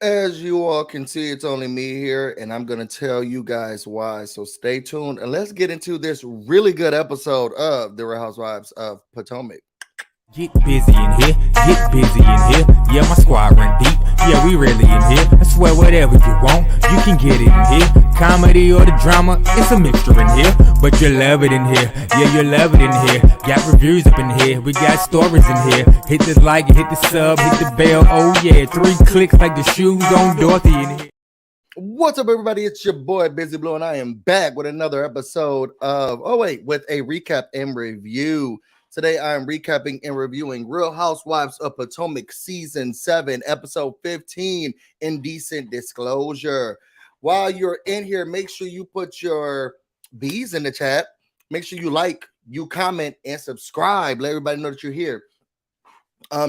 As you all can see, it's only me here, and I'm going to tell you guys why. So stay tuned and let's get into this really good episode of The Real Housewives of Potomac. Get busy in here, get busy in here. Yeah, my squad run deep. Yeah, we really in here. I swear whatever you want, you can get it in here. Comedy or the drama, it's a mixture in here. But you love it in here. Yeah, you love it in here. Got reviews up in here. We got stories in here. Hit the like, hit the sub, hit the bell. Oh yeah, 3 clicks like the shoes on Dorothy in here. What's up, everybody? It's your boy BusyBlu, and I am back with another episode of with a recap and review. Today, I am recapping and reviewing Real Housewives of Potomac Season 7, Episode 15, Indecent Disclosure. While you're in here, make sure you put your B's in the chat. Make sure you like, you comment, and subscribe. Let everybody know that you're here.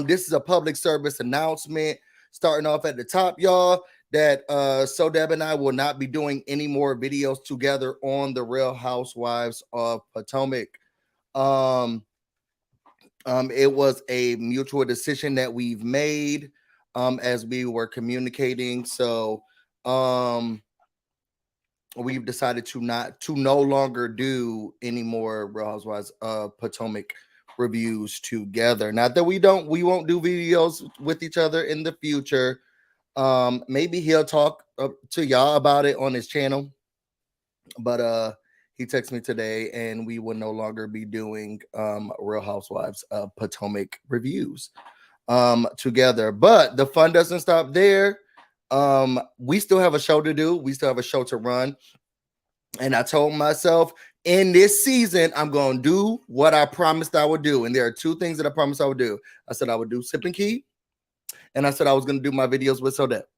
This is a public service announcement. Starting off at the top, y'all, that So Deb and I will not be doing any more videos together on the Real Housewives of Potomac. It was a mutual decision that we've made as we were communicating. So we've decided to no longer do any more Real Housewives of Potomac reviews together. Not that we won't do videos with each other in the future. Maybe he'll talk to y'all about it on his channel, but he texted me today, and we will no longer be doing Real Housewives of Potomac reviews together. But the fun doesn't stop there. We still have a show to do. We still have a show to run. And I told myself, in this season, I'm going to do what I promised I would do. And there are 2 things that I promised I would do. I said I would do Sip and Key, and I said I was going to do my videos with Sodette.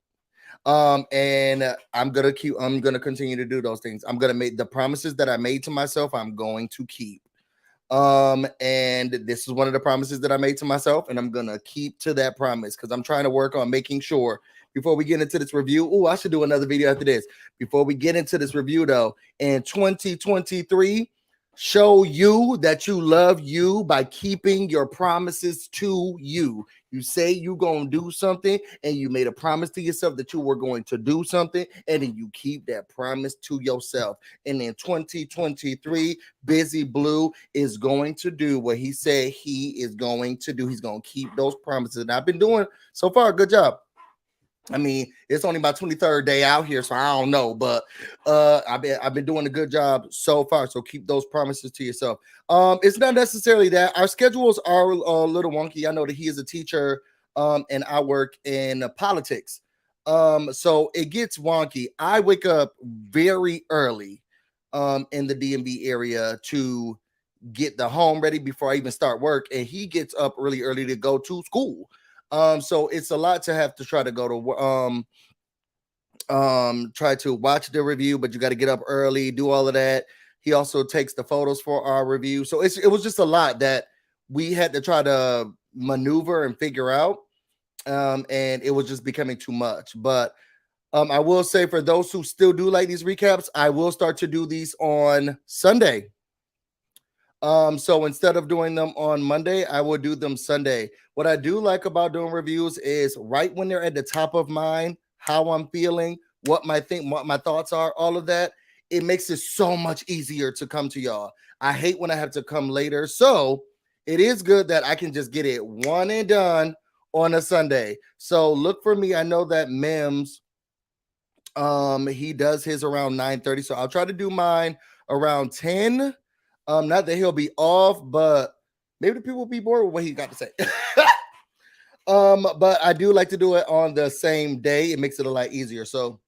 And I'm gonna continue to do those things. I'm gonna make the promises that I made to myself, I'm going to keep. And this is one of the promises that I made to myself, and I'm gonna keep to that promise because I'm trying to work on making sure before we get into this review. Oh, I should do another video after this. Before we get into this review, though, in 2023, show you that you love you by keeping your promises to you. You say you're going to do something, and you made a promise to yourself that you were going to do something, and then you keep that promise to yourself. And in 2023, BusyBlu is going to do what he said he is going to do. He's going to keep those promises. And I've been doing so far a good job. I mean, it's only my 23rd day out here, so I don't know, but I've been doing a good job so far. So keep those promises to yourself. It's not necessarily that our schedules are a little wonky. I know that he is a teacher, and I work in politics, so it gets wonky. I wake up very early, in the DMV area to get the home ready before I even start work, and he gets up really early to go to school. So it's a lot to have to try to go to try to watch the review, but you got to get up early, do all of that. He also takes the photos for our review. So it was just a lot that we had to try to maneuver and figure out. And it was just becoming too much. But I will say, for those who still do like these recaps, I will start to do these on Sunday. So instead of doing them on Monday, I will do them Sunday. What I do like about doing reviews is right when they're at the top of mind, how I'm feeling, what my thoughts are, all of that. It makes it so much easier to come to y'all. I hate when I have to come later. So it is good that I can just get it one and done on a Sunday. So look for me. I know that Mims, he does his around 9:30. So I'll try to do mine around 10. Not that he'll be off, but maybe the people will be bored with what he got to say. But I do like to do it on the same day. It makes it a lot easier. So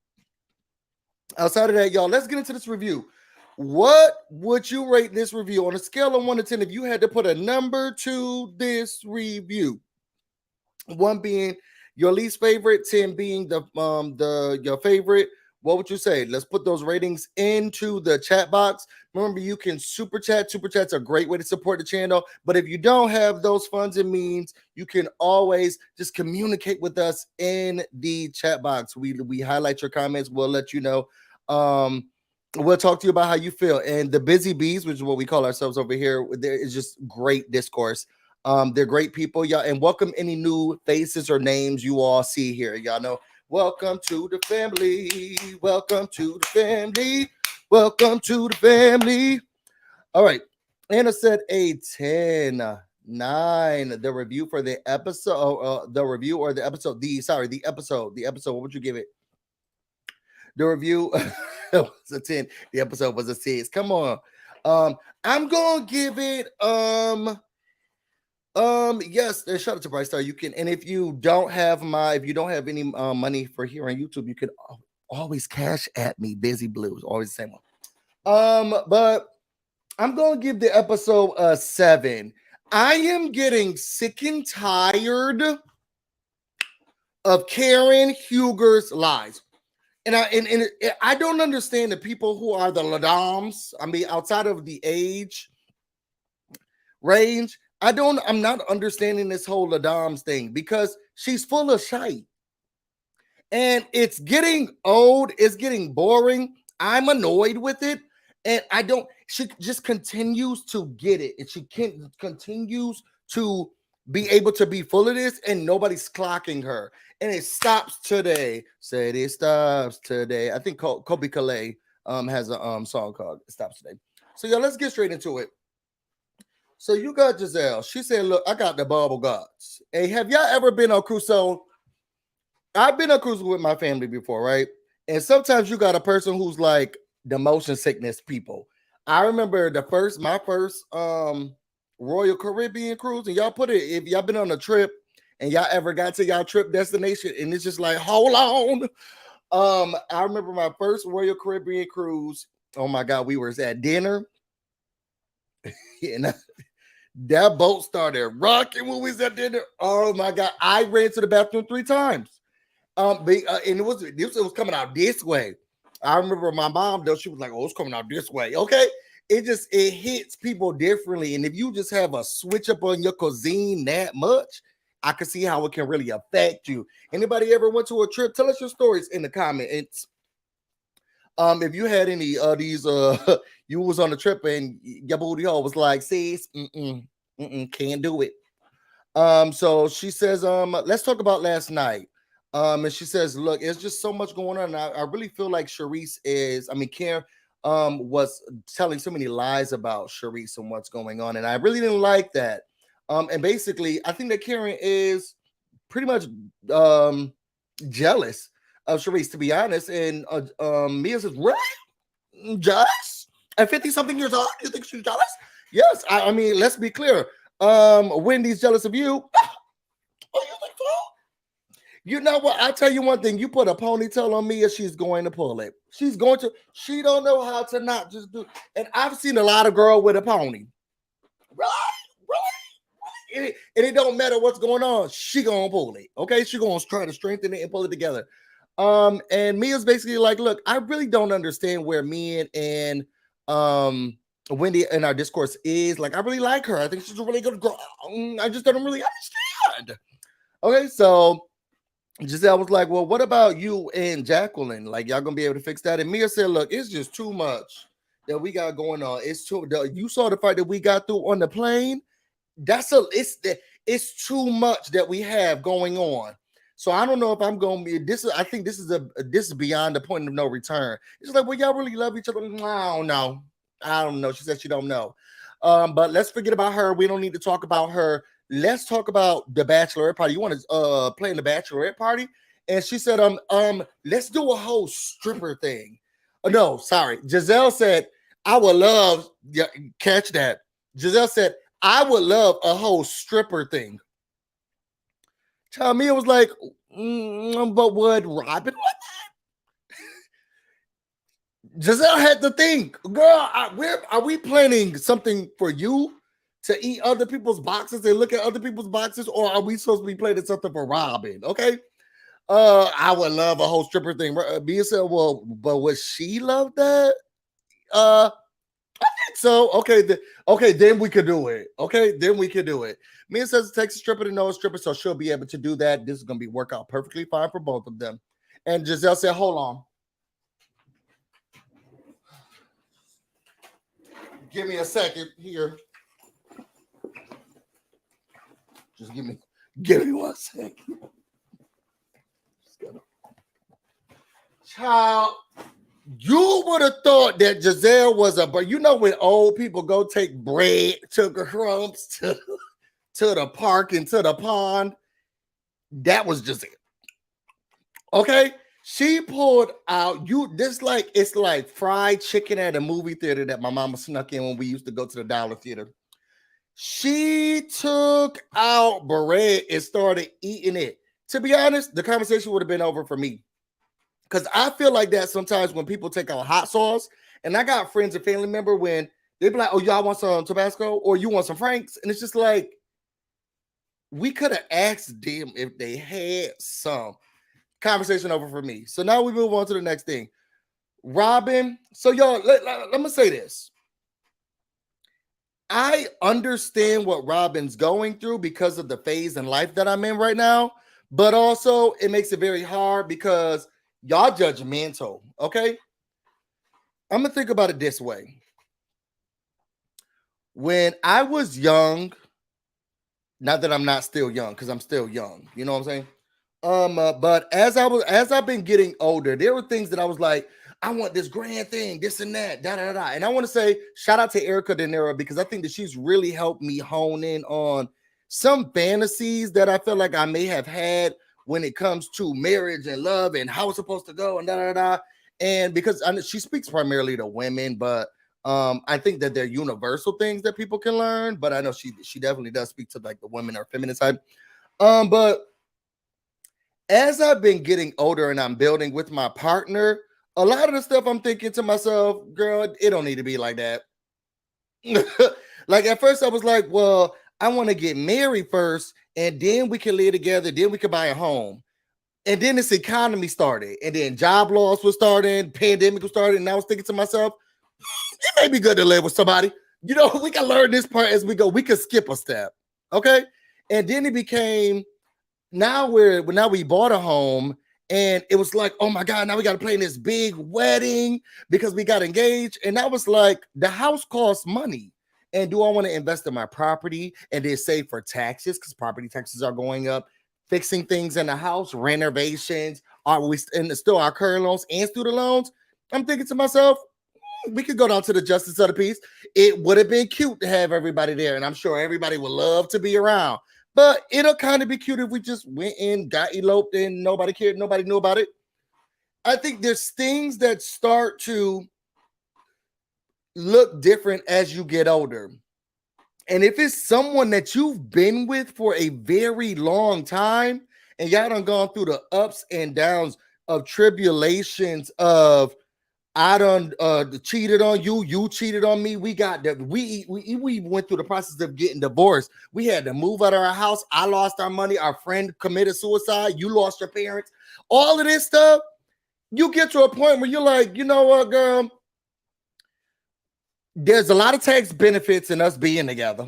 outside of that, y'all, let's get into this review. What would you rate this review on a scale of 1 to 10 if you had to put a number to this review? 1 being your least favorite, 10 being your favorite. What would you say? Let's put those ratings into the chat box. Remember, you can super chat. Super chat's a great way to support the channel. But if you don't have those funds and means, you can always just communicate with us in the chat box. We highlight your comments. We'll let you know. We'll talk to you about how you feel. And the Busy Bees, which is what we call ourselves over here, there is just great discourse. They're great people, y'all. And welcome any new faces or names you all see here. Y'all know Welcome to the family. Welcome to the family. Welcome to the family. All right. Anna said a 10, 9. The review for the episode, the review or the episode, the episode, what would you give it? The review was a 10. The episode was a 6. Come on. I'm gonna give it yes, shout out to Bright Star. You can, and if you don't have any money for here on YouTube, you can always cash at me. BusyBlu is always the same one. But I'm gonna give the episode a 7. I am getting sick and tired of Karen Huger's lies. And I don't understand the people who are the Ladams. I mean, outside of the age range, I'm not understanding this whole Ladams thing because she's full of shite. And it's getting old, it's getting boring. I'm annoyed with it. And she just continues to get it. And she continues to be able to be full of this, and nobody's clocking her. And it stops today. Said it stops today. I think Kobe Calais has a song called It Stops Today. So let's get straight into it. So you got Giselle. She said, look, I got the bubble guts. Hey, have y'all ever been on cruise? So I've been on cruise with my family before, right? And sometimes you got a person who's like the motion sickness people. I remember my first Royal Caribbean cruise, and y'all if y'all been on a trip and y'all ever got to y'all trip destination and it's just like, hold on. I remember my first Royal Caribbean cruise. Oh my God, we were at dinner. And that boat started rocking when we was at dinner. Oh my God, I ran to the bathroom 3 times. And it was coming out this way. I remember my mom though, she was like, oh, it's coming out this way. Okay. It hits people differently. And if you just have a switch up on your cuisine that much, I can see how it can really affect you. Anybody ever went to a trip? Tell us your stories in the comments. If you had any of these, you was on a trip and your booty hole was like, sis, can't do it. So she says, let's talk about last night. And she says, look, it's just so much going on. I really feel like Karen was telling so many lies about Charisse and what's going on. And I really didn't like that. And basically, I think that Karen is pretty much jealous of Charisse, to be honest. And Mia says, really? Jealous? At 50-something years old, you think she's jealous? Yes. I mean, let's be clear. Wendy's jealous of you. Oh, you think so? You know what? I tell you one thing. You put a ponytail on Mia, she's going to pull it. She don't know how to not just do. And I've seen a lot of girl with a pony. Really? And it don't matter what's going on. She gonna pull it. Okay, she gonna try to strengthen it and pull it together. And Mia's basically like, look, I really don't understand where me and Wendy in our discourse is. Like, I really like her. I think she's a really good girl. I just don't really understand. Okay, so Giselle was like, well, what about you and Jacqueline? Like, y'all gonna be able to fix that? And Mia said, look, it's just too much that we got going on. You saw the fight that we got through on the plane. It's too much that we have going on. So I don't know if I'm gonna be I think this is beyond the point of no return. It's like, well, y'all really love each other. I don't know. She said she don't know. But let's forget about her. We don't need to talk about her. Let's talk about the bachelorette party. You want to play in the bachelorette party? And she said, let's do a whole stripper thing. No, sorry. Giselle said, I would love, catch that. Giselle said, I would love a whole stripper thing. Mia was like, but would Robin want that? Giselle had to think, girl, are we planning something for you to eat other people's boxes and look at other people's boxes, or are we supposed to be planning something for Robin? Okay. I would love a whole stripper thing. Mia said, well, but would she love that? I think so. Okay, then we could do it. Okay, then we could do it. Mia says it takes a stripper to know a stripper, so she'll be able to do that. This is going to work out perfectly fine for both of them. And Giselle said, hold on. Give me a second here. Just give me 1 second. Child, you would have thought that Giselle was but you know when old people go take bread to crumbs to the park and to the pond, that was Giselle. Okay, she pulled out it's like fried chicken at a movie theater that my mama snuck in when we used to go to the Dollar Theater. She took out bread and started eating it. To be honest, the conversation would have been over for me. Because I feel like that sometimes when people take out hot sauce, and I got friends and family member when they be like, oh, y'all want some Tabasco or you want some Franks? And it's just like, we could have asked them if they had some. Conversation over for me. So now we move on to the next thing. Robin. So y'all, let me say this. I understand what Robin's going through because of the phase in life that I'm in right now. But also it makes it very hard because y'all judgmental, okay? I'm gonna think about it this way. When I was young, not that I'm not still young, because I'm still young, you know what I'm saying? But as I've been getting older, there were things that I was like, I want this grand thing, this and that, da da da. And I want to say shout out to Erica De Niro because I think that she's really helped me hone in on some fantasies that I feel like I may have had when it comes to marriage and love and how it's supposed to go and da da da. And because she speaks primarily to women, but I think that they're universal things that people can learn. But I know she definitely does speak to like the women or feminine side. But as I've been getting older and I'm building with my partner, a lot of the stuff I'm thinking to myself, girl, it don't need to be like that. Like at first I was like, well, I want to get married first and then we can live together, then we can buy a home. And then this economy started, and then job loss was starting, pandemic was starting, and I was thinking to myself, it may be good to live with somebody. You know, we can learn this part as we go. We could skip a step, okay? And then it became now we bought a home, and it was like, oh my God, now we got to plan this big wedding because we got engaged. And I was like, the house costs money. And do I want to invest in my property and then save for taxes because property taxes are going up? Fixing things in the house, renovations, are we still our current loans and student loans? I'm thinking to myself, we could go down to the justice of the peace. It would have been cute to have everybody there, and I'm sure everybody would love to be around. But it'll kind of be cute if we just went in, got eloped, and nobody cared, nobody knew about it. I think there's things that start to look different as you get older. And if it's someone that you've been with for a very long time, and y'all done gone through the ups and downs of tribulations of I done cheated on you, you cheated on me. We got that. We went through the process of getting divorced. We had to move out of our house. I lost our money. Our friend committed suicide. You lost your parents. All of this stuff. You get to a point where you're like, you know what, girl? There's a lot of tax benefits in us being together.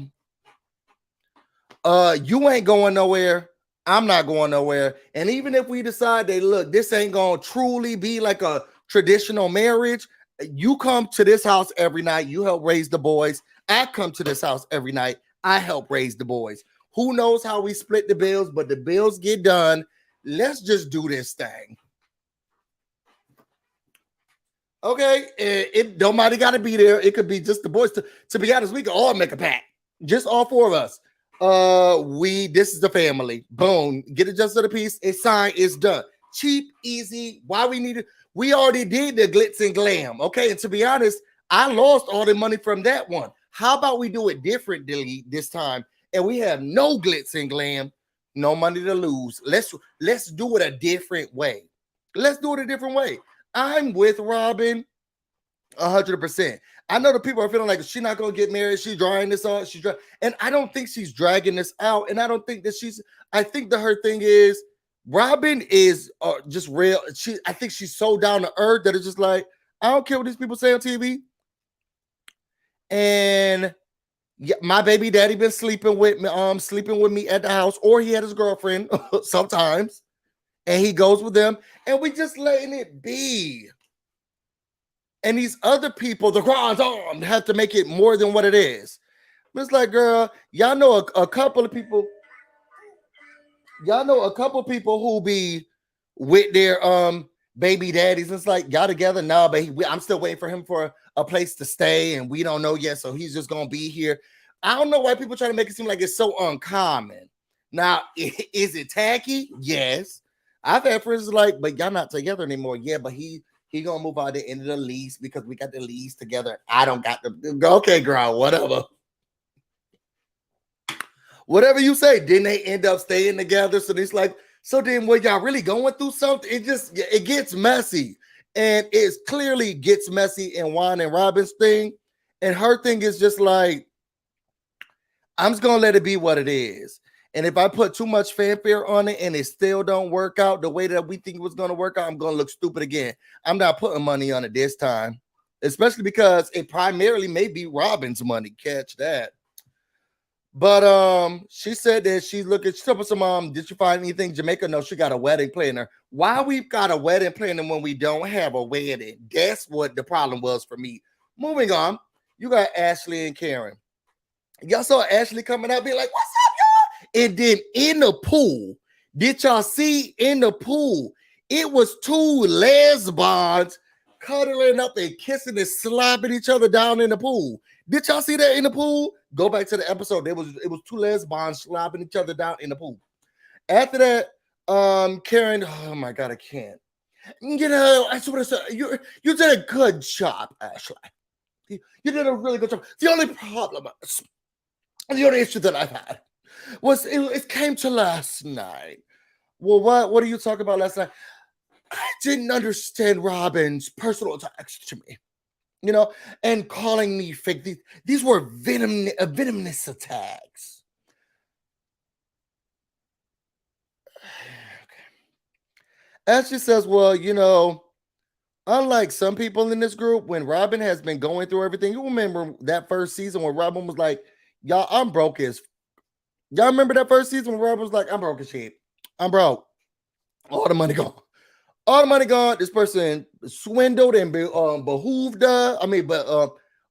You ain't going nowhere. I'm not going nowhere. And even if we decide that, look, this ain't gonna truly be like a traditional marriage, you come to this house every night. You help raise the boys. I come to this house every night. I help raise the boys. Who knows how we split the bills, but the bills get done. Let's just do this thing. Okay, nobody got to be there. It could be just the boys. To be honest, we can all make a pact. Just all four of us. This is the family. Boom. Get it just to the piece. It's signed. It's done. Cheap, easy. Why we need it? We already did the glitz and glam. Okay, and to be honest, I lost all the money from that one. How about we do it differently this time? And we have no glitz and glam, no money to lose. Let's do it a different way. Let's do it a different way. I'm with Robin 100%. I know the people are feeling like she's not going to get married. She's drawing this out. And I don't think she's dragging this out. And I don't think that I think that her thing is Robin is just real. I think she's so down to earth that it's just like, I don't care what these people say on TV. And yeah, my baby daddy been sleeping with me at the house, or he had his girlfriend sometimes. And he goes with them, and we just letting it be. And these other people, the grand arm, have to make it more than what it is. But it's like, girl, y'all know a couple of people. Y'all know a couple of people who be with their baby daddies. It's like y'all together now, but I'm still waiting for him for a place to stay, and we don't know yet, so he's just gonna be here. I don't know why people try to make it seem like it's so uncommon. Now, is it tacky? Yes. I've had friends like, but y'all not together anymore. Yeah, but he gonna move out the end of the lease because we got the lease together. I don't got the okay, girl, whatever. Whatever you say. Then they end up staying together. So it's like, so then when y'all really going through something, it gets messy. And it clearly gets messy in Juan and Robin's thing. And her thing is just like, I'm just gonna let it be what it is. And if I put too much fanfare on it and it still don't work out the way that we think it was gonna work out, I'm gonna look stupid again. I'm not putting money on it this time, especially because it primarily may be Robin's money. Catch that. But she said that she's looking. She told us, "Mom, did you find anything Jamaica?" No, she got a wedding planner. Why we've got a wedding planner when we don't have a wedding? That's what the problem was for me. Moving on, you got Ashley and Karen. Y'all saw Ashley coming out being like, "What's up, y'all?" And then in the pool, did y'all see in the pool? It was two lesbians cuddling up and kissing and slapping each other down in the pool. Did y'all see that in the pool? Go back to the episode. It was two lesbians slapping each other down in the pool. After that, Karen, oh my God, I can't. You know, I just want to say you did a good job, Ashley. You did a really good job. The only problem is, the only issue that I've had was it came to last night. Well, what are you talking about last night? I didn't understand Robin's personal attacks to me, you know, and calling me fake. These were venomous attacks. Ashley says, well, you know, unlike some people in this group, when Robin has been going through everything, you remember that first season when Robin was like, y'all, I'm broke as. Y'all remember that first season when Robin was like, I'm broke as shit. I'm broke. All the money gone. All the money gone. This person swindled and behooved her. I mean, put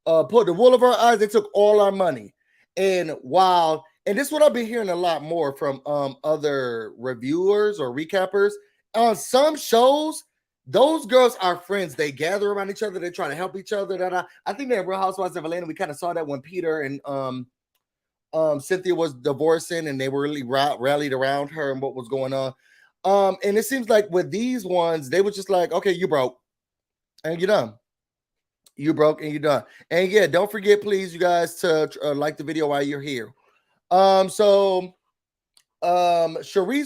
the wool of our eyes. They took all our money. And this is what I've been hearing a lot more from other reviewers or recappers. On some shows, those girls are friends. They gather around each other. They try to help each other. I think that Real Housewives of Atlanta, we kind of saw that when Peter and Cynthia was divorcing and they were really rallied around her and what was going on. And it seems like with these ones, they were just like, okay, you broke and you're done. You broke and you're done. And yeah, don't forget, please, you guys, to like the video while you're here. Sharice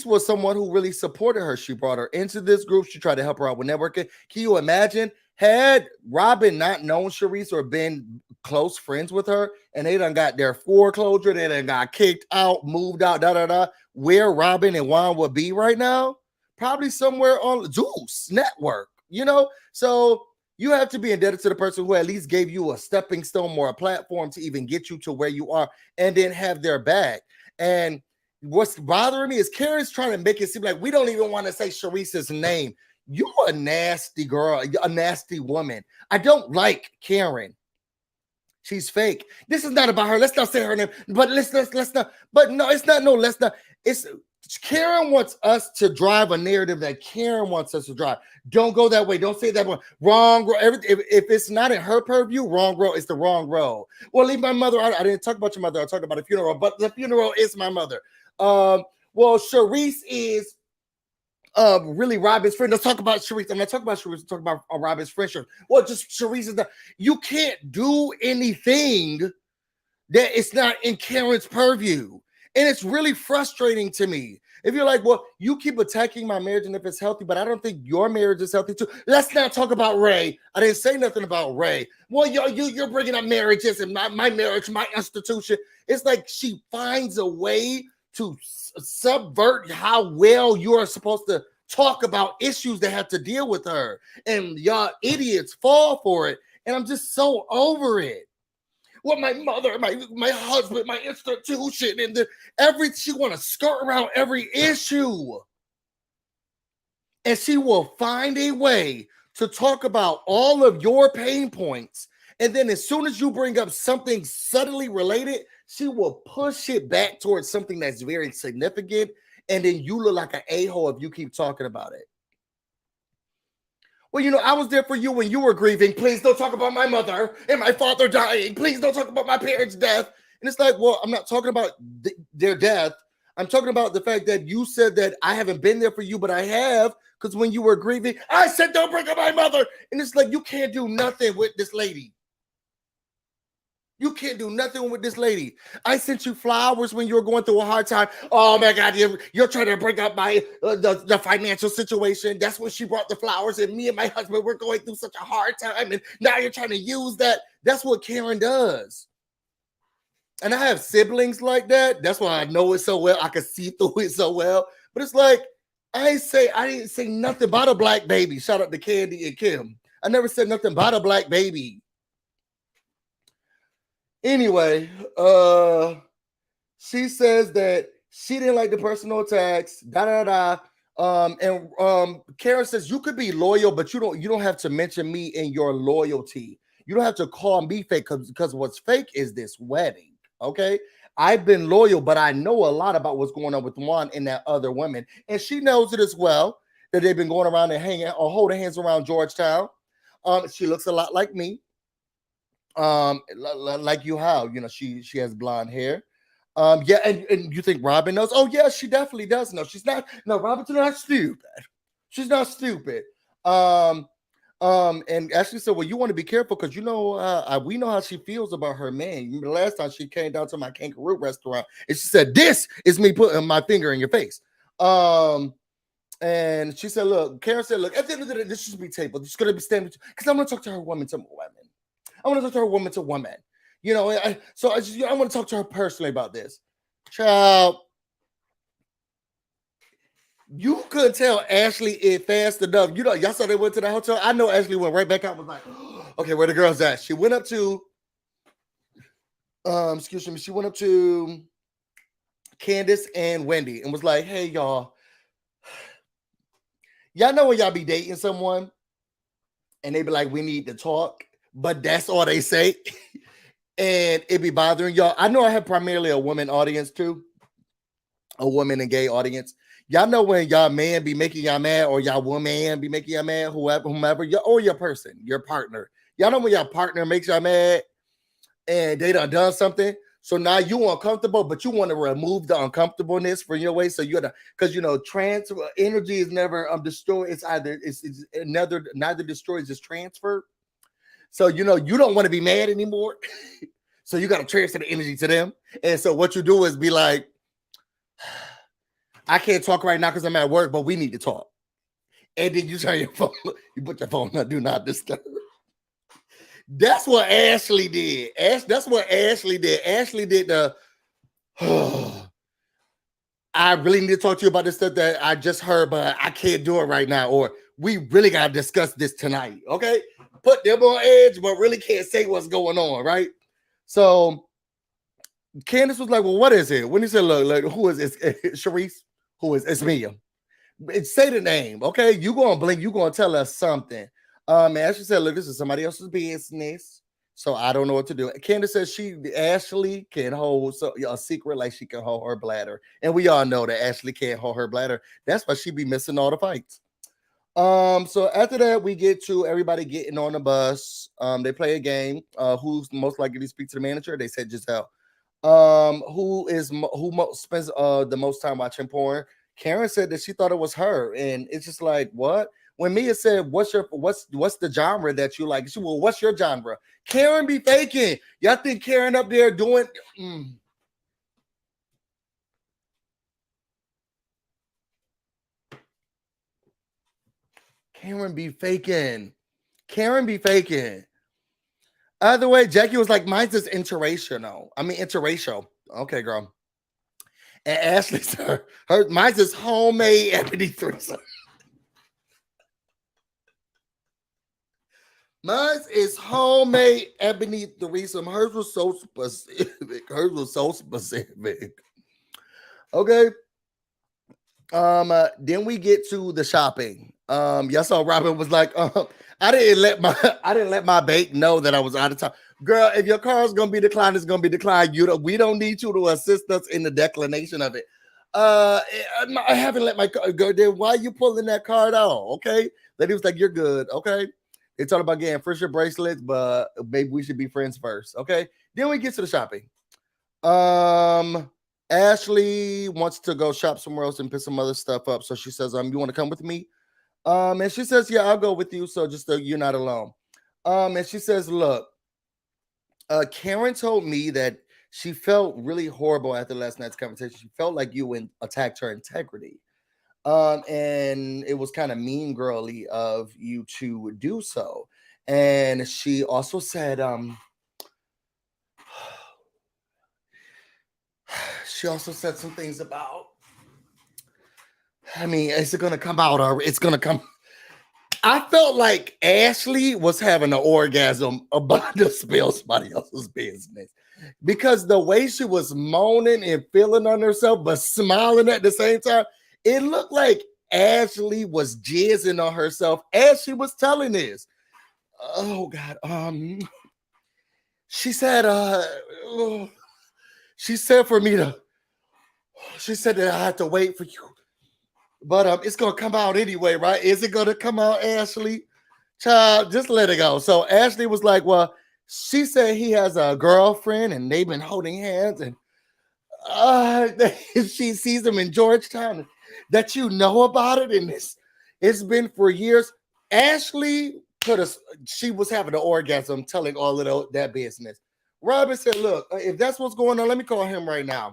was someone who really supported her. She brought her into this group. She tried to help her out with networking. Can you imagine had Robin not known Sharice or been close friends with her and they done got their foreclosure, they done got kicked out, moved out, where Robin and Juan would be right now? Probably somewhere on Zeus Network, you know? So you have to be indebted to the person who at least gave you a stepping stone or a platform to even get you to where you are and then have their back. And what's bothering me is Karen's trying to make it seem like we don't even want to say Sharice's name. You a nasty girl, a nasty woman. I don't like Karen. She's fake. This is not about her. Let's not say her name, but let's not. But no, it's not. No, let's not. It's Karen wants us to drive a narrative that Karen wants us to drive. Don't go that way. Don't say that one. Wrong road. If it's not in her purview, wrong road. It's the wrong road. Well, leave my mother out. I didn't talk about your mother. I talked about a funeral, but the funeral is my mother. Well, Sharice is really Robin's friend. Let's talk about Sharice. I'm not talking about Sharice. I'm talking about Robin's friendship. Well, just Sharice is you can't do anything that it's not in Karen's purview. And it's really frustrating to me. If you're like, well, you keep attacking my marriage and if it's healthy, but I don't think your marriage is healthy too. Let's not talk about Ray. I didn't say nothing about Ray. Well, you're bringing up marriages and my marriage, my institution. It's like she finds a way to subvert how well you are supposed to talk about issues that have to deal with her. And y'all idiots fall for it. And I'm just so over it. Well, my mother, my husband, my institution, and she want to skirt around every issue. And she will find a way to talk about all of your pain points. And then as soon as you bring up something subtly related, she will push it back towards something that's very significant. And then you look like an a-hole if you keep talking about it. Well, I was there for you when you were grieving. Please don't talk about my mother and my father dying. Please don't talk about my parents' death. And it's like, well, I'm not talking about their death. I'm talking about the fact that you said that I haven't been there for you, but I have, because when you were grieving, I said, don't bring up my mother. And it's like, you can't do nothing with this lady. You can't do nothing with this lady. I sent you flowers when you were going through a hard time. Oh my God, you're trying to bring up my the financial situation. That's when she brought the flowers, and me and my husband were going through such a hard time, and now you're trying to use that. That's what Karen does. And I have siblings like that. That's why I know it so well. I can see through it so well. But it's like, I didn't say nothing about a black baby. Shout out to Candy and Kim. I never said nothing about a black baby. Anyway, she says that she didn't like the personal attacks. Karen says you could be loyal, but you don't have to mention me in your loyalty. You don't have to call me fake because what's fake is this wedding. Okay, I've been loyal, but I know a lot about what's going on with Juan and that other woman, and she knows it as well that they've been going around and hanging or holding hands around Georgetown. She looks a lot like me. Like you, how she has blonde hair. Yeah, and you think Robin knows? Oh yeah, she definitely does know. She's not. No, Robin's not stupid. She's not stupid. And Ashley said, well, you want to be careful because we know how she feels about her man. The last time she came down to my kangaroo restaurant and she said, this is me putting my finger in your face. And she said, look, Karen said, look, at the end of the day, this should be tabled. It's going to be standing because I'm going to talk to her woman to women. I want to talk to her woman to woman. I want to talk to her personally about this. Child, you couldn't tell Ashley it fast enough. Y'all saw they went to the hotel. I know Ashley went right back out. Was like, okay, where the girls at? She went up to, she went up to Candace and Wendy and was like, hey, y'all know when y'all be dating someone and they be like, we need to talk. But that's all they say. And it be bothering y'all. I know I have primarily a woman audience too. A woman and gay audience. Y'all know when y'all man be making y'all mad or y'all woman be making y'all mad, whomever, or your person, your partner. Y'all know when y'all partner makes y'all mad and they done something. So now you uncomfortable, but you want to remove the uncomfortableness from your way. So you're because trans energy is never destroyed. It's neither destroys, it's transferred. So, you don't want to be mad anymore. So you got to transfer the energy to them. And so what you do is be like, I can't talk right now because I'm at work, but we need to talk. And then you turn your phone, you put your phone on do not disturb. That's what Ashley did. That's what Ashley did. Ashley did the, I really need to talk to you about this stuff that I just heard, but I can't do it right now. Or we really got to discuss this tonight. Okay. Put them on edge, but really can't say what's going on, right? So Candace was like, well, what is it? When he said, look, who is this? Sharice? Who is it's me? Say the name, okay? You gonna blink, you gonna tell us something. And Ashley said, look, this is somebody else's business. So I don't know what to do. Candace says Ashley can hold a secret like she can hold her bladder. And we all know that Ashley can't hold her bladder. That's why she be missing all the fights. So after that, we get to everybody getting on the bus. They play a game. Who's most likely to speak to the manager? They said Giselle. Who spends the most time watching porn? Karen said that she thought it was her, and it's just like, what? When Mia said, what's the genre that you like? She said, well, what's your genre? Karen be faking. Y'all think Karen up there doing Karen be faking. Karen be faking. Either way, Jackie was like, mine's is interracial. Interracial. Okay, girl. And Ashley's her mine's is homemade ebony threesome. Mine's is homemade ebony threesome. Hers was so specific. Okay. Then we get to the shopping. Y'all saw Robin was like, I didn't let my bank know that I was out of time. Girl, if your car is gonna be declined, it's gonna be declined. We don't need you to assist us in the declination of it. I haven't let my card go. Then why you pulling that card out? Okay. Lady was like, you're good. Okay. They talked about getting friendship bracelets, but maybe we should be friends first. Okay. Then we get to the shopping. Um, Ashley wants to go shop somewhere else and pick some other stuff up. So she says, you want to come with me? And she says, yeah, I'll go with you. So just so you're not alone. And she says, look, Karen told me that she felt really horrible after last night's conversation. She felt like you attacked her integrity. And it was kind of mean girly of you to do so. And she also said, she also said some things about, I mean, is it gonna come out or it's gonna come? I felt like Ashley was having an orgasm about to spill somebody else's business because the way she was moaning and feeling on herself, but smiling at the same time, it looked like Ashley was jizzing on herself as she was telling this. Oh God. She said, she said for me to, she said that I had to wait for you. But it's gonna come out anyway, right? Is it gonna come out, Ashley? Child, just let it go. So Ashley was like, well, she said he has a girlfriend and they've been holding hands, and she sees them in Georgetown, that you know about it, and it's been for years. Ashley she was having an orgasm telling all of that business. Robin said, look, if that's what's going on, let me call him right now.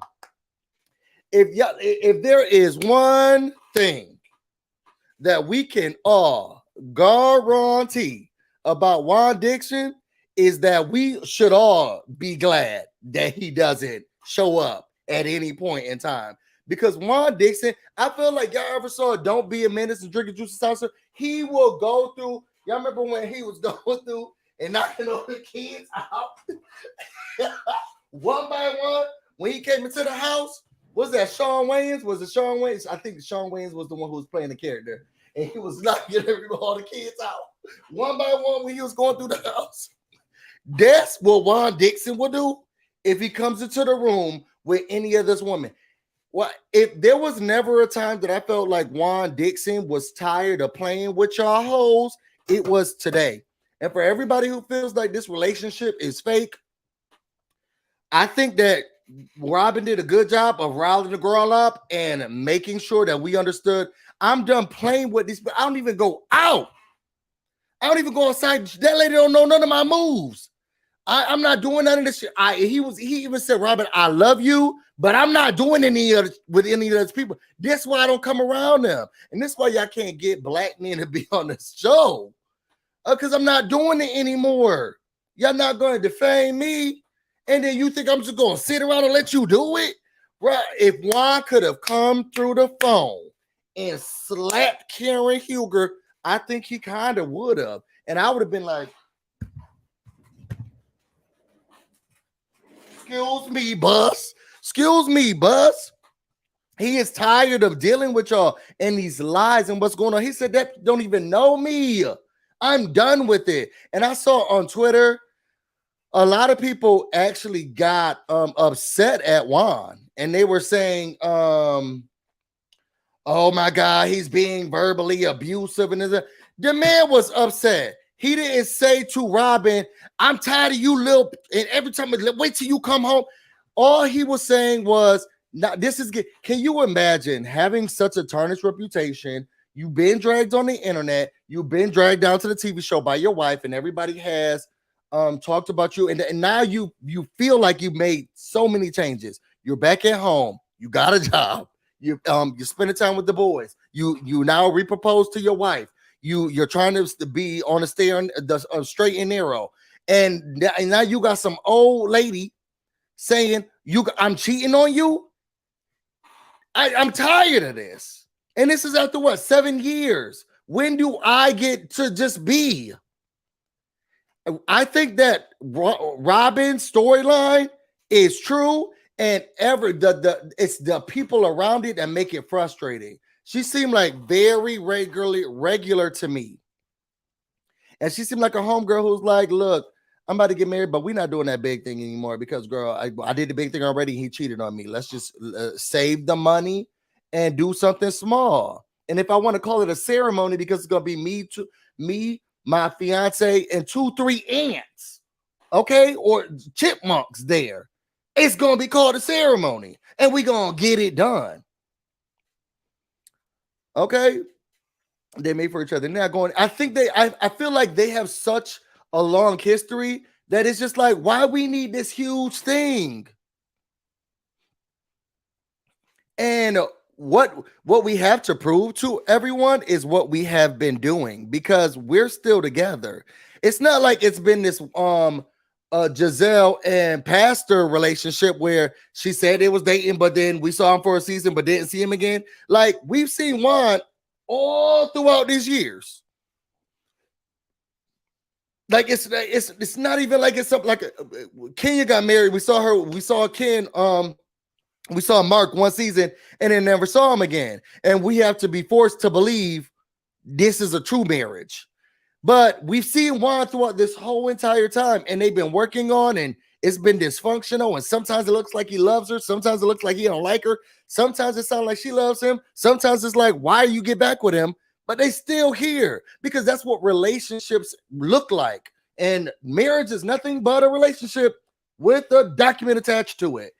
If there is one thing that we can all guarantee about Juan Dixon, is that we should all be glad that he doesn't show up at any point in time. Because Juan Dixon, I feel like y'all ever saw Don't Be a Menace and Drinking Juice and Salsa, he will go through. Y'all remember when he was going through and knocking all the kids out one by one when he came into the house? Was that Shawn Wayans? Was it Shawn Wayans? I think Shawn Wayans was the one who was playing the character. And he was knocking all the kids out one by one when he was going through the house. That's what Juan Dixon will do if he comes into the room with any of this woman. Well, if there was never a time that I felt like Juan Dixon was tired of playing with y'all hoes, it was today. And for everybody who feels like this relationship is fake, I think that Robin did a good job of riling the girl up and making sure that we understood. I'm done playing with these, but I don't even go out. I don't even go outside. That lady don't know none of my moves. I'm not doing none of this shit. He even said, Robin, I love you, but I'm not doing with any of those people. That's why I don't come around them. And that's why y'all can't get black men to be on this show. Because I'm not doing it anymore. Y'all not going to defame me. And then you think I'm just going to sit around and let you do it? Right? If Juan could have come through the phone and slapped Karen Huger, I think he kind of would have. And I would have been like, excuse me, bus. Excuse me, bus. He is tired of dealing with y'all and these lies and what's going on. He said that don't even know me. I'm done with it. And I saw on Twitter, a lot of people actually got upset at Juan, and they were saying, oh my God, he's being verbally abusive. And the man was upset. He didn't say to Robin, I'm tired of you, little, and every time, wait till you come home. All he was saying was, now this is good. Can you imagine having such a tarnished reputation? You've been dragged on the internet, you've been dragged down to the TV show by your wife, and everybody has talked about you, and now you feel like you've made so many changes. You're back at home, you got a job, you're spending time with the boys, you now repropose to your wife, you're trying to be on the straight and narrow, and now you got some old lady saying I'm cheating on you. I'm tired of this, and this is after what, 7 years. When do I get to just be? I think that Robin's storyline is true, and it's the people around it that make it frustrating. She seemed like very regular to me, and she seemed like a homegirl who's like, look, I'm about to get married, but we're not doing that big thing anymore because, girl, I did the big thing already. He cheated on me. Let's just save the money and do something small. And if I want to call it a ceremony, because it's gonna be me, my fiance, and 2-3 ants, okay, or chipmunks there, it's gonna be called a ceremony, and we gonna get it done. Okay, they made for each other. They're not going. I think I feel like they have such a long history that it's just like, why we need this huge thing? And what we have to prove to everyone is what we have been doing, because we're still together. It's not like it's been this Giselle and Pastor relationship where she said they was dating, but then we saw him for a season but didn't see him again. Like, we've seen Juan all throughout these years. Like, it's not even like it's something like Kenya got married. We saw Ken, we saw Mark one season and then never saw him again. And we have to be forced to believe this is a true marriage. But we've seen Juan throughout this whole entire time, and they've been working on, and it's been dysfunctional. And sometimes it looks like he loves her. Sometimes it looks like he don't like her. Sometimes it sounds like she loves him. Sometimes it's like, why you get back with him? But they still here, because that's what relationships look like. And marriage is nothing but a relationship with a document attached to it.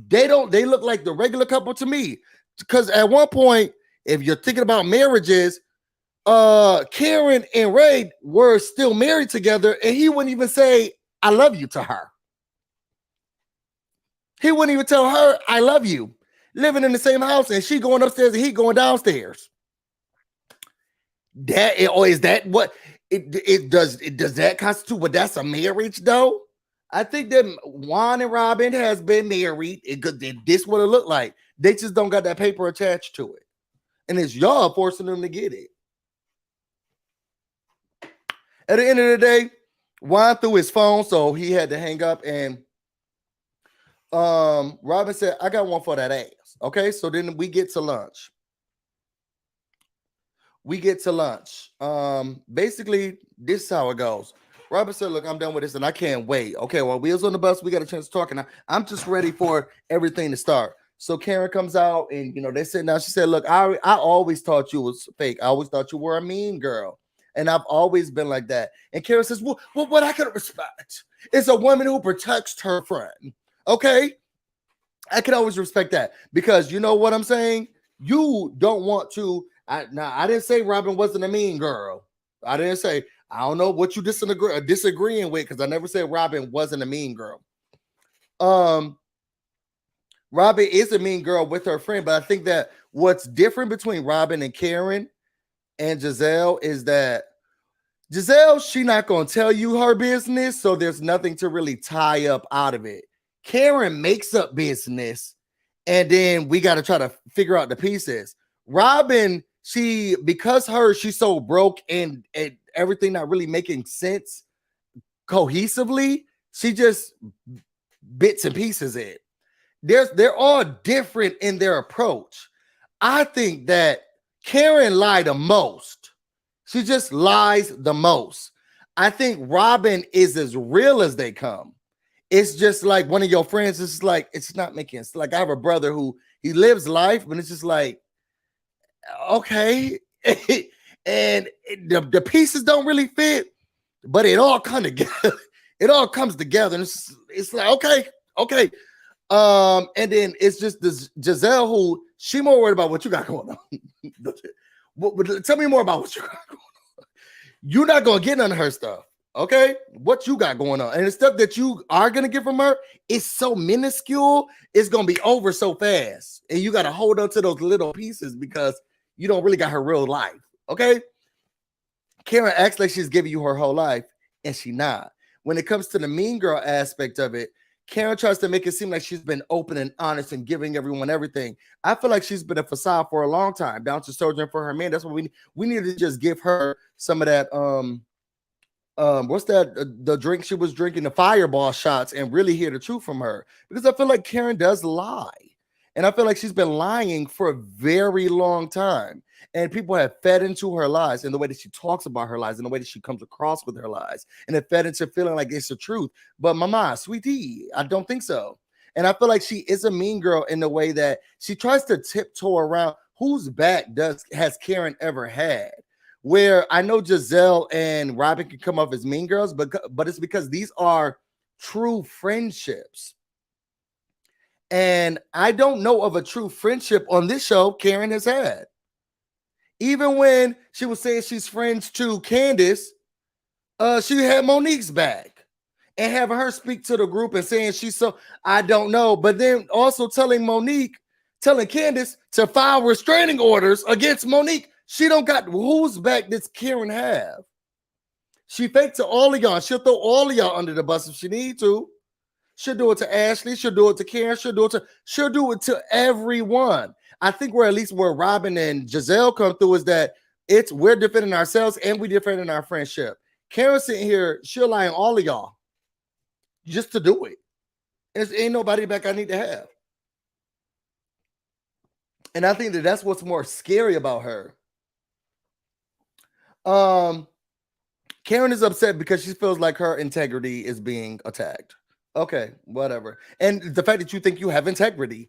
They look like the regular couple to me. Because at one point, if you're thinking about marriages, Karen and Ray were still married together, and he wouldn't even say I love you to her. He wouldn't even tell her I love you, living in the same house, and she going upstairs and he going downstairs. Is that what it does that constitute? But that's a marriage, though. I think that Juan and Robin has been married. This what it looked like. They just don't got that paper attached to it, and it's y'all forcing them to get it. At the end of the day, Juan threw his phone, so he had to hang up. And Robin said, "I got one for that ass." Okay, so then we get to lunch. Basically, this is how it goes. Robin said, "Look, I'm done with this, and I can't wait." Okay, well, wheels on the bus. We got a chance to talk, and I'm just ready for everything to start. So Karen comes out, and they're sitting down. She said, "Look, I always thought you was fake. I always thought you were a mean girl. And I've always been like that." And Karen says, well, what I can respect is a woman who protects her friend. Okay? I can always respect that, because you know what I'm saying? You don't want to. I didn't say Robin wasn't a mean girl. I didn't say, I don't know what you disagreeing with, because I never said Robin wasn't a mean girl. Robin is a mean girl with her friend, but I think that what's different between Robin and Karen and Giselle is that Giselle, she not going to tell you her business, so there's nothing to really tie up out of it. Karen makes up business, and then we got to try to figure out the pieces. Robin, she's so broke and everything not really making sense cohesively, she just bits and pieces it. They're all different in their approach. I think that Karen lied the most. She just lies the most. I think Robin is as real as they come. It's just like one of your friends. It's like, it's not making sense. Like, I have a brother who he lives life, but it's just like, okay. And the pieces don't really fit, but it all comes together. It all comes together. And it's like, okay. And then it's just this Giselle who she more worried about what you got going on. Tell me more about what you got going on. You're not gonna get none of her stuff, okay? What you got going on, and the stuff that you are gonna get from her is so minuscule. It's gonna be over so fast, and you got to hold on to those little pieces because you don't really got her real life, okay? Karen acts like she's giving you her whole life, and she not. When it comes to the mean girl aspect of it, Karen tries to make it seem like she's been open and honest and giving everyone everything. I feel like she's been a facade for a long time, down to soldiering for her man. That's what we need to just give her some of that. What's that? The drink she was drinking, the fireball shots, and really hear the truth from her, because I feel like Karen does lie. And I feel like she's been lying for a very long time. And people have fed into her lies and the way that she talks about her lies and the way that she comes across with her lies. And it fed into feeling like it's the truth. But mama, sweetie, I don't think so. And I feel like she is a mean girl in the way that she tries to tiptoe around whose back has Karen ever had. Where I know Giselle and Robin can come off as mean girls, but it's because these are true friendships. And I don't know of a true friendship on this show Karen has had. Even when she was saying she's friends to Candace, she had Monique's back and having her speak to the group and saying she's so, I don't know. But then also telling Candace to file restraining orders against Monique. She don't got whose back does Karen have? She faked to all of y'all. She'll throw all of y'all under the bus if she need to. She'll do it to Ashley. She'll do it to Karen. She'll do it to everyone. I think where at least where Robin and Giselle come through is that we're defending ourselves and we defending our friendship. Karen sitting here, she'll lie on all of y'all just to do it. There ain't nobody back I need to have. And I think that's what's more scary about her. Karen is upset because she feels like her integrity is being attacked. Okay, whatever. And the fact that you think you have integrity,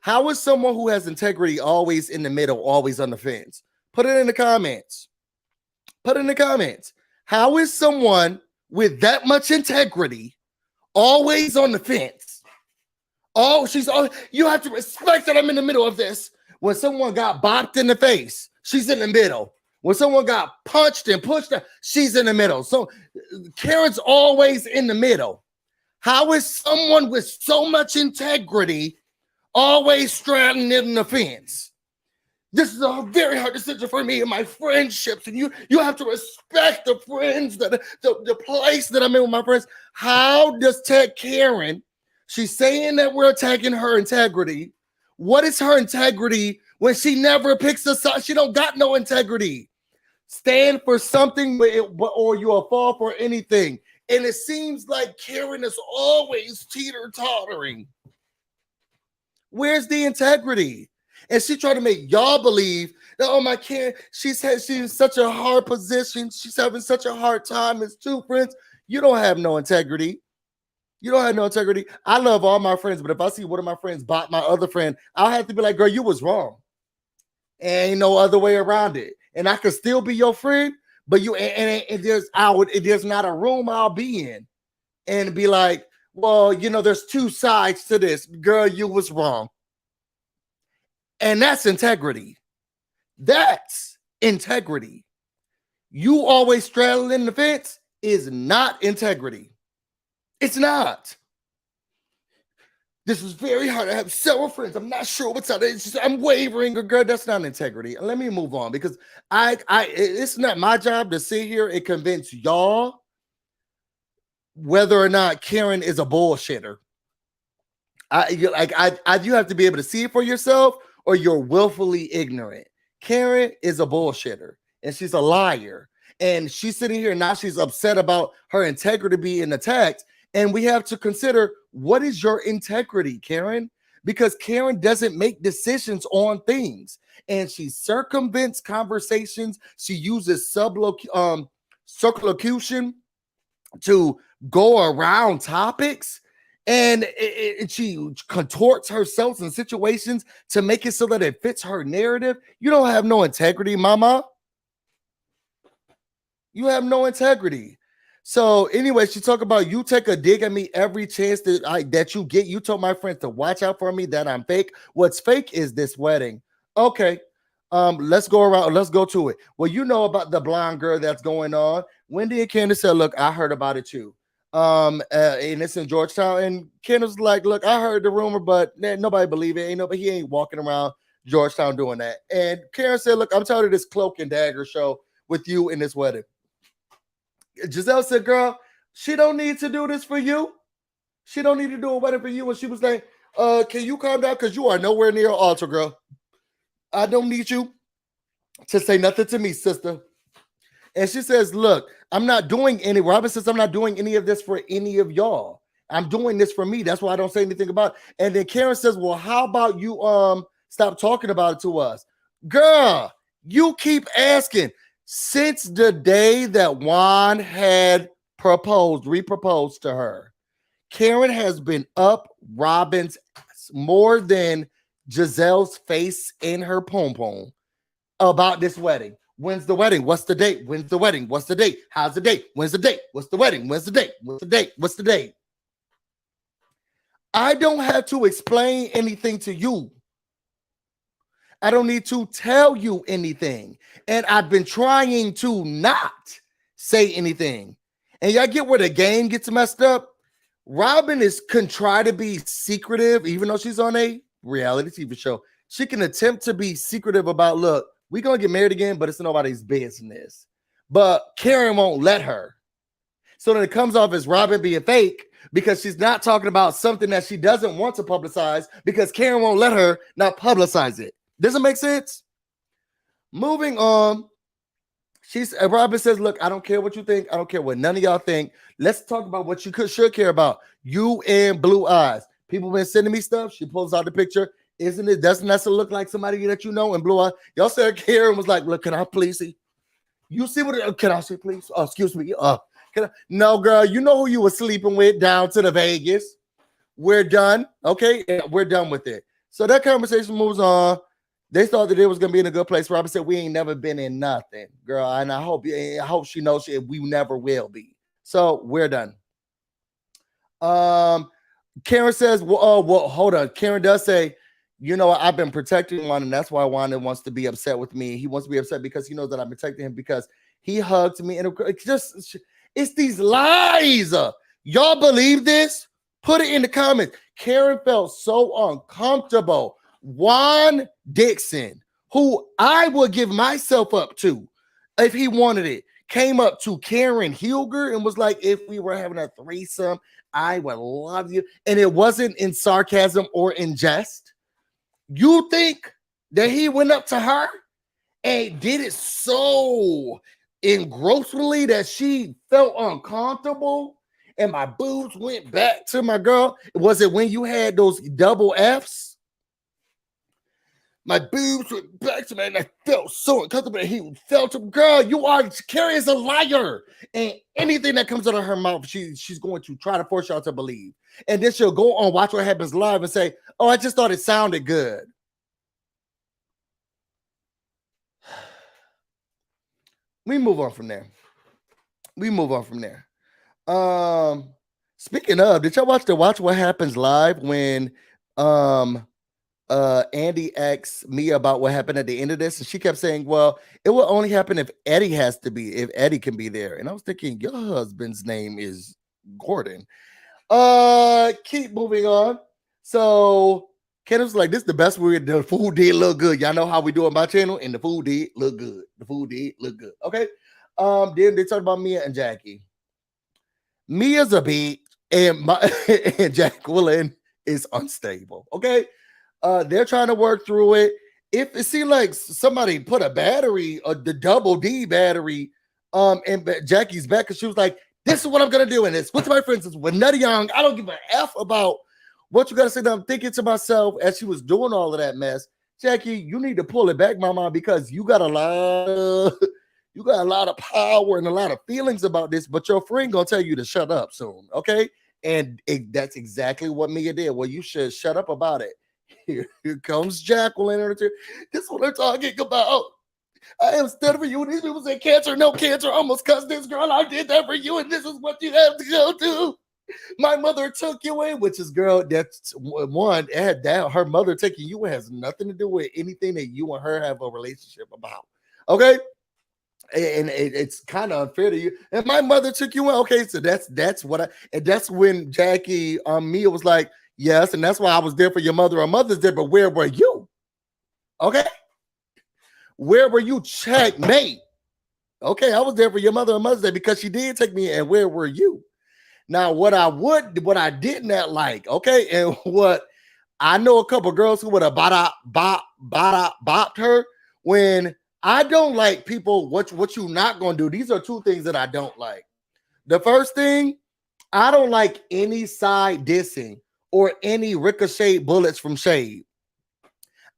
how is someone who has integrity always in the middle, always on the fence? Put it in the comments. Put it in the comments. How is someone with that much integrity always on the fence? You have to respect that I'm in the middle of this. When someone got bopped in the face, she's in the middle. When someone got punched and pushed, she's in the middle. So Karen's always in the middle. How is someone with so much integrity always straddling in the fence? This is a very hard decision for me and my friendships, and you have to respect the friends, the place that I'm in with my friends. How does Karen, she's saying that we're attacking her integrity. What is her integrity when she never picks a side? She don't got no integrity. Stand for something or you'll fall for anything. And it seems like Karen is always teeter-tottering. Where's the integrity? And she tried to make y'all believe that, oh my Karen, she's in such a hard position. She's having such a hard time as two friends. You don't have no integrity. You don't have no integrity. I love all my friends, but if I see one of my friends bought my other friend, I'll have to be like, girl, you was wrong. Ain't no other way around it. And I could still be your friend, but there's not a room I'll be in and be like, well, there's two sides to this. Girl, you was wrong. And that's integrity. That's integrity. You always straddling the fence is not integrity. It's not. This is very hard. I have several friends. I'm not sure what's out there. I'm wavering. Girl, that's not integrity. Let me move on because it's not my job to sit here and convince y'all whether or not Karen is a bullshitter. You have to be able to see it for yourself or you're willfully ignorant. Karen is a bullshitter and she's a liar. And she's sitting here now. She's upset about her integrity being attacked. And we have to consider, what is your integrity, Karen? Because Karen doesn't make decisions on things. And she circumvents conversations. She uses circumlocution to go around topics. And she contorts herself in situations to make it so that it fits her narrative. You don't have no integrity, mama. You have no integrity. So anyway, she talked about you take a dig at me every chance that you get. You told my friends to watch out for me, that I'm fake. What's fake is this wedding. Okay. Let's go around. Let's go to it. Well, you know about the blonde girl that's going on. Wendy and Candace said, look, I heard about it too. And it's in Georgetown. And Candace was like, look, I heard the rumor, but nobody believe it. He ain't walking around Georgetown doing that. And Karen said, look, I'm tired of this cloak and dagger show with you in this wedding. Giselle said, girl, she don't need to do this for you. She don't need to do a wedding for you. And she was like, can you calm down? Because you are nowhere near an altar, girl. I don't need you to say nothing to me, sister. And she says, look, I'm not doing any, Robin says, I'm not doing any of this for any of y'all. I'm doing this for me. That's why I don't say anything about it. And then Karen says, well, how about you stop talking about it to us? Girl, you keep asking. Since the day that Juan had reproposed to her, Karen has been up Robin's ass more than Giselle's face in her pom-pom about this wedding. When's the wedding? What's the date? When's the wedding? What's the date? How's the date? When's the date? What's the wedding? When's the date? What's the date? What's the date? I don't have to explain anything to you. I don't need to tell you anything. And I've been trying to not say anything. And y'all get where the game gets messed up? Robin can try to be secretive, even though she's on a reality TV show. She can attempt to be secretive about, look, we're going to get married again, but it's nobody's business. But Karen won't let her. So then it comes off as Robin being fake because she's not talking about something that she doesn't want to publicize because Karen won't let her not publicize it. Does it make sense? Moving on. Robin says, look, I don't care what you think. I don't care what none of y'all think. Let's talk about what you should care about. You and Blue Eyes. People been sending me stuff. She pulls out the picture. Doesn't that look like somebody that you know in Blue Eyes? Y'all said Karen was like, look, can I please see? You see can I see, please? Oh, excuse me. No, girl, you know who you were sleeping with down to the Vegas. We're done. Okay, we're done with it. So that conversation moves on. They thought that it was gonna be in a good place. Robin said, we ain't never been in nothing, girl. And I hope she knows we never will be. So we're done. Karen says, well, hold on. Karen does say, you know, I've been protecting Juan, and that's why Juan wants to be upset with me. He wants to be upset because he knows that I'm protecting him because he hugged me. And it's these lies. Y'all believe this? Put it in the comments. Karen felt so uncomfortable. Juan Dixon, who I would give myself up to if he wanted it, came up to Karen Hilger and was like, if we were having a threesome, I would love you. And it wasn't in sarcasm or in jest. You think that he went up to her and did it so engrossingly that she felt uncomfortable and my boobs went back to my girl? Was it when you had those double Fs? My boobs went back to me and I felt so uncomfortable. And he felt, girl, Carrie is a liar. And anything that comes out of her mouth, she's going to try to force y'all to believe. And then she'll go on Watch What Happens Live and say, oh, I just thought it sounded good. We move on from there. Speaking of, did y'all watch What Happens Live when Andy asked Mia about what happened at the end of this, and she kept saying, well, it will only happen if Eddie can be there. And I was thinking, your husband's name is Gordon. Keep moving on. So Ken was like, this is the best the food did look good. Y'all know how we do on my channel, and the food did look good. Okay. Then they talked about Mia and Jackie. Mia's a beat, and and Jacqueline is unstable. Okay. They're trying to work through it. If it seemed like somebody put a battery, or the double D battery, in Jackie's back, because she was like, this is what I'm gonna do in this. What's my friends with Nutty Young? I don't give a F about what you gotta say. I'm thinking to myself as she was doing all of that mess, Jackie, you need to pull it back, mama, because you got a lot of power and a lot of feelings about this, but your friend gonna tell you to shut up soon, okay? And that's exactly what Mia did. Well, you should shut up about it. Here comes Jacqueline. This is what I'm talking about. I am studying for you. And these people say cancer, no cancer. I almost cussed this girl. I did that for you, and this is what you have to go do. My mother took you in, which is, girl, that's one. Her mother taking you in has nothing to do with anything that you and her have a relationship about. Okay. And it's kind of unfair to you. And my mother took you in. Okay, so that's when Jackie Mia was like, yes, and that's why I was there for your mother or Mother's Day, but where were you? Okay. Where were you? Checkmate. Okay, I was there for your mother on Mother's Day because she did take me, and where were you? Now, what I did not like, okay, and what I know a couple girls who would have bopped her. When I don't like people, what you not gonna do? These are two things that I don't like. The first thing, I don't like any side dissing or any ricochet bullets from shade.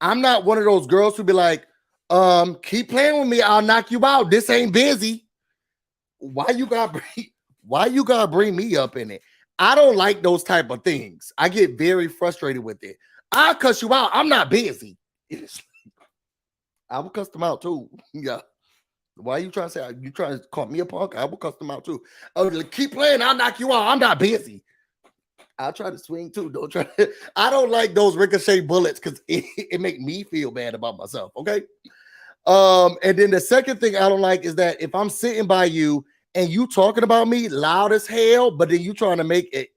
I'm not one of those girls who be like, keep playing with me, I'll knock you out. This ain't busy. Why you gotta bring me up in it? I don't like those type of things. I get very frustrated with it. I'll cuss you out. I'm not busy. I will cuss them out too. Yeah. Why you trying to say you trying to call me a punk? I will cuss them out too. Oh, keep playing, I'll knock you out. I'm not busy. I'll try to swing too. Don't try. I don't like those ricochet bullets because it make me feel bad about myself. Okay. And then the second thing I don't like is that if I'm sitting by you and you talking about me loud as hell, but then you trying to make it,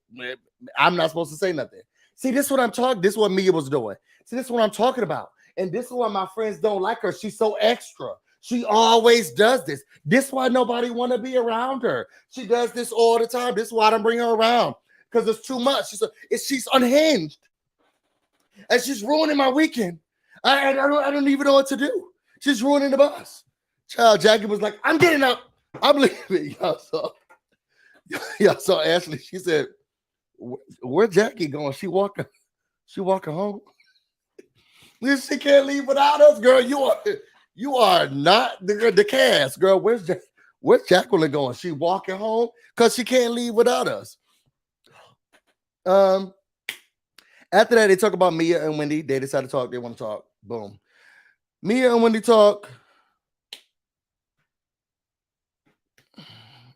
I'm not supposed to say nothing. See, this is what I'm talking. This is what Mia was doing. See, this is what I'm talking about. And this is why my friends don't like her. She's so extra. She always does this. This is why nobody want to be around her. She does this all the time. This is why I don't bring her around. Because it's too much. She's unhinged. And she's ruining my weekend. I don't even know what to do. She's ruining the bus. Child, Jackie was like, I'm getting up. I'm leaving. Y'all saw Ashley. She said, where Jackie going? She walking home. She can't leave without us, girl. You are not the cast, girl. Where's Jacqueline going? She walking home because she can't leave without us. After that, they talk about Mia and Wendy. They decide to talk. They want to talk. Boom. Mia and Wendy talk.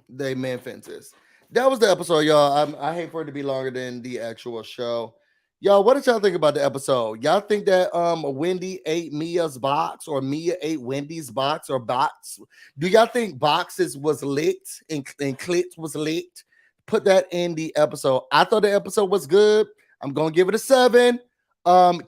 They mend fences. That was the episode, y'all. I hate for it to be longer than the actual show. Y'all, what did y'all think about the episode? Y'all think that Wendy ate Mia's box or Mia ate Wendy's box or box? Do y'all think boxes was licked and clits was licked? Put that in the episode. I thought the episode was good. I'm gonna give it a 7.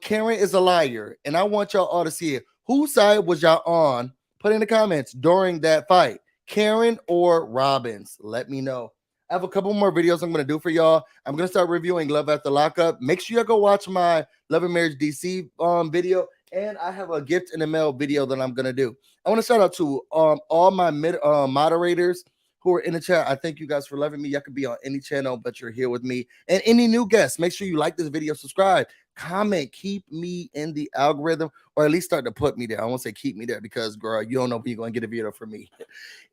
Karen is a liar, and I want y'all all to see it. Whose side was y'all on? Put in the comments during that fight, Karen or Robbins. Let me know. I have a couple more videos I'm going to do for y'all. I'm going to start reviewing Love After Lockup. Make sure you go watch my Love and Marriage DC video. And I have a gift in the mail video that I'm going to do. I want to shout out to all my moderators who are in the chat. I thank you guys for loving me. Y'all could be on any channel, but you're here with me. And any new guests, make sure you like this video, subscribe, comment, keep me in the algorithm, or at least start to put me there. I won't say keep me there because, girl, you don't know if you're going to get a video from me.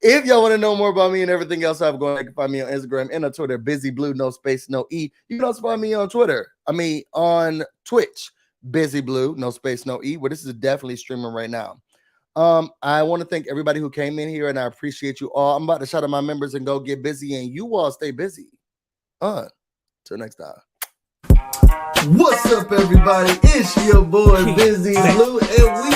If y'all want to know more about me and everything else I've going, you can find me on Instagram and on Twitter, BusyBlu, no space, no E. You can also find me on on Twitch, BusyBlu, no space, no E, where this is definitely streaming right now. I want to thank everybody who came in here, and I appreciate you all. I'm about to shout out my members and go get busy, and you all stay busy. Till next time. What's up, everybody? It's your boy BusyBlu, and we